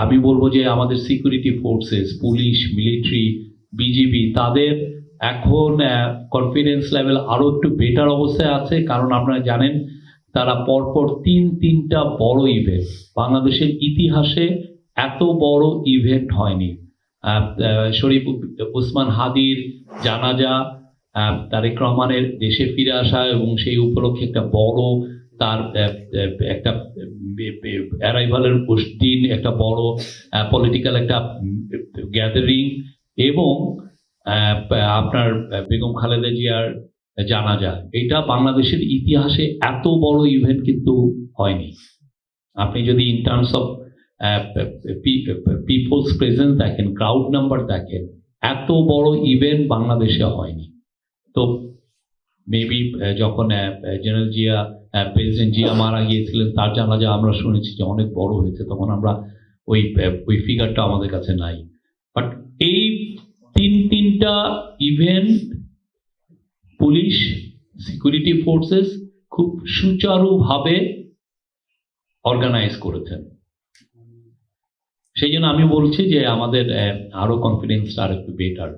আমি বলবো যে আমাদের security forces, police, military, BGB, তাদের এখন কনফিডেন্স লেভেল আরো একটু বেটার অবস্থায় আছে। কারণ আপনারা জানেন তারা পরপর তিনটা বড় ইভেন্ট, বাংলাদেশের ইতিহাসে এত বড় ইভেন্ট হয়নি। শরীফ ওসমান হাদির জানাজা, তারেক রহমানের দেশে ফিরে আসা এবং সেই উপলক্ষে একটা বড় তার একটা অ্যারাইভালের দিন, একটা বড় পলিটিক্যাল একটা গ্যাদারিং, এবং আপনার বেগম খালেদা জিয়ার জানাজা, এটা বাংলাদেশের ইতিহাসে এত বড় ইভেন্ট কিন্তু হয়নি। আপনি যদি in terms of peoples presence দেখেন, ক্রাউড নাম্বার দেখেন, এত বড় ইভেন্ট বাংলাদেশে হয়নি। তো মেবি যখন জেনারেল জিয়া, প্রেসিডেন্ট জিয়া মারা গিয়েছিলেন, তার জানাজা আমরা শুনেছি যে অনেক বড় হয়েছে, তখন আমরা ওই ফিগারটা আমাদের কাছে নাই। বাট এই তিনটা ইভেন্ট পুলিশ, সিকিউরিটি ফোর্সেস খুব সুচারুভাবে অর্গানাইজ করেছেন। সেই জন্য আমি বলছি যে আমাদের আরো কনফিডেন্সটা আর একটু বেটার।